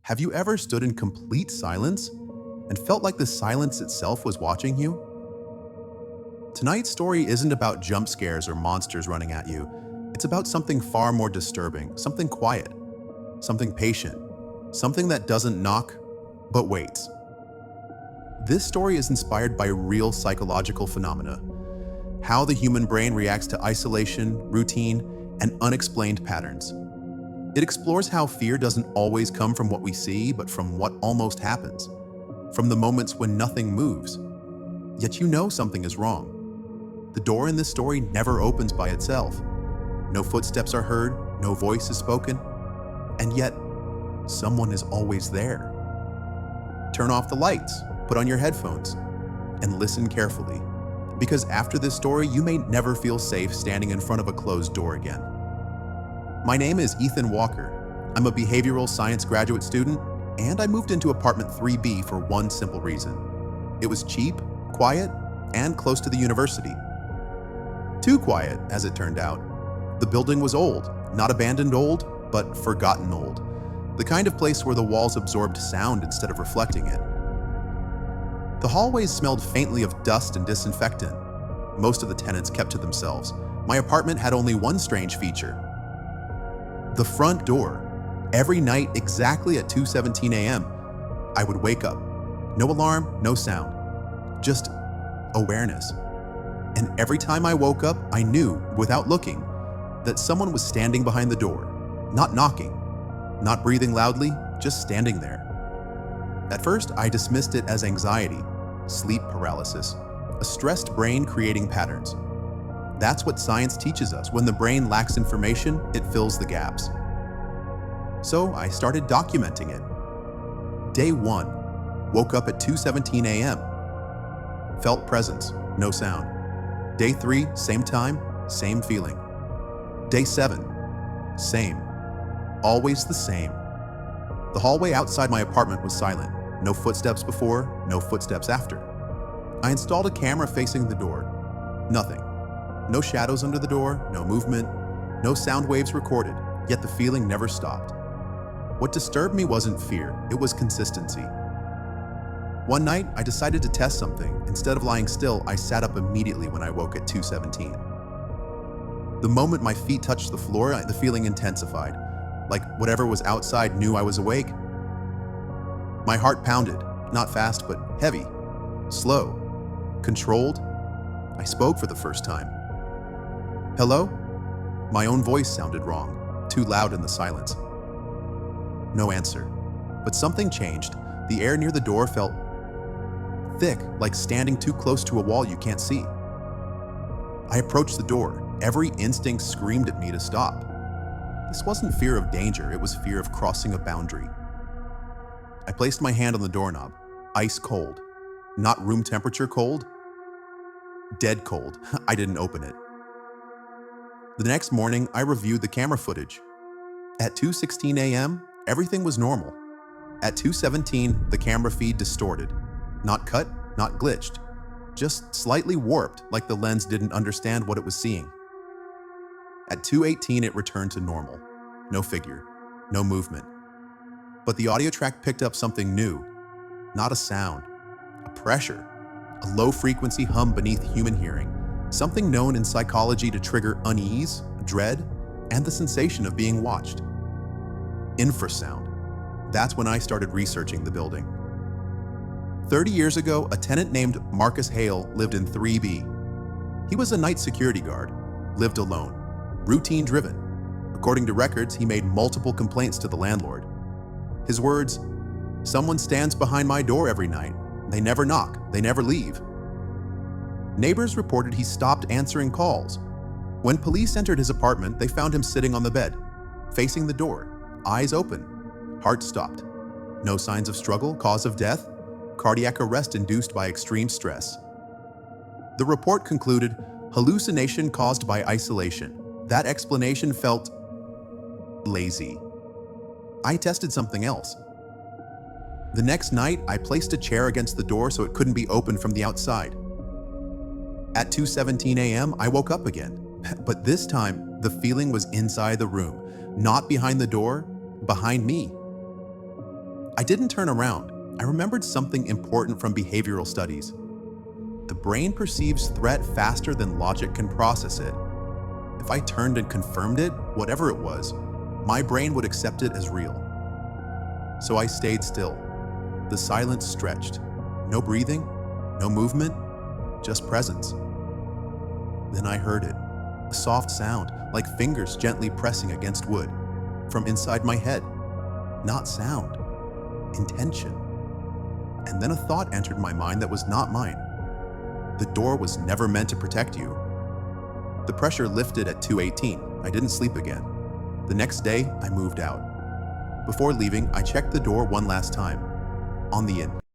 Have you ever stood in complete silence and felt like the silence itself was watching you? Tonight's story isn't about jump scares or monsters running at you. It's about something far more disturbing, something quiet, something patient, something that doesn't knock, but waits. This story is inspired by real psychological phenomena, how the human brain reacts to isolation, routine, and unexplained patterns. It explores how fear doesn't always come from what we see, but from what almost happens, from the moments when nothing moves, yet you know something is wrong. The door in this story never opens by itself. No footsteps are heard, no voice is spoken, and yet someone is always there. Turn off the lights, put on your headphones, and listen carefully, because after this story, you may never feel safe standing in front of a closed door again. My name is Ethan Walker. I'm a behavioral science graduate student, and I moved into apartment 3B for one simple reason. It was cheap, quiet, and close to the university. Too quiet, as it turned out. The building was old, not abandoned old, but forgotten old. The kind of place where the walls absorbed sound instead of reflecting it. The hallways smelled faintly of dust and disinfectant. Most of the tenants kept to themselves. My apartment had only one strange feature. The front door. Every night, exactly at 2:17 a.m., I would wake up. No alarm, no sound. Just awareness. And every time I woke up, I knew, without looking, that someone was standing behind the door. Not knocking, not breathing loudly, just standing there. At first, I dismissed it as anxiety, sleep paralysis, a stressed brain creating patterns. That's what science teaches us. When the brain lacks information, it fills the gaps. So I started documenting it. Day 1, woke up at 2:17 a.m. Felt presence, no sound. Day 3, same time, same feeling. Day 7, same. Always the same. The hallway outside my apartment was silent. No footsteps before, no footsteps after. I installed a camera facing the door. Nothing. No shadows under the door, no movement, no sound waves recorded, yet the feeling never stopped. What disturbed me wasn't fear, it was consistency. One night, I decided to test something. Instead of lying still, I sat up immediately when I woke at 2:17. The moment my feet touched the floor, the feeling intensified, like whatever was outside knew I was awake. My heart pounded, not fast, but heavy, slow, controlled. I spoke for the first time. Hello? My own voice sounded wrong, too loud in the silence. No answer. But something changed. The air near the door felt thick, like standing too close to a wall you can't see. I approached the door. Every instinct screamed at me to stop. This wasn't fear of danger, it was fear of crossing a boundary. I placed my hand on the doorknob, ice cold. Not room temperature cold, dead cold. I didn't open it. The next morning, I reviewed the camera footage. At 2:16 a.m., everything was normal. At 2:17, the camera feed distorted. Not cut, not glitched. Just slightly warped, like the lens didn't understand what it was seeing. At 2:18, it returned to normal. No figure, no movement. But the audio track picked up something new. Not a sound, a pressure, a low-frequency hum beneath human hearing. Something known in psychology to trigger unease, dread, and the sensation of being watched. Infrasound. That's when I started researching the building. 30 years ago, a tenant named Marcus Hale lived in 3B. He was a night security guard, lived alone, routine-driven. According to records, he made multiple complaints to the landlord. His words, "Someone stands behind my door every night. They never knock, they never leave." Neighbors reported he stopped answering calls. When police entered his apartment, they found him sitting on the bed, facing the door, eyes open, heart stopped. No signs of struggle, cause of death, cardiac arrest induced by extreme stress. The report concluded hallucination caused by isolation. That explanation felt lazy. I tested something else. The next night, I placed a chair against the door so it couldn't be opened from the outside. At 2:17 a.m., I woke up again, but this time the feeling was inside the room, not behind the door, behind me. I didn't turn around. I remembered something important from behavioral studies. The brain perceives threat faster than logic can process it. If I turned and confirmed it, whatever it was, my brain would accept it as real. So I stayed still. The silence stretched. No breathing, no movement, just presence. Then I heard it. A soft sound, like fingers gently pressing against wood. From inside my head. Not sound. Intention. And then a thought entered my mind that was not mine. The door was never meant to protect you. The pressure lifted at 2:18. I didn't sleep again. The next day, I moved out. Before leaving, I checked the door one last time. On the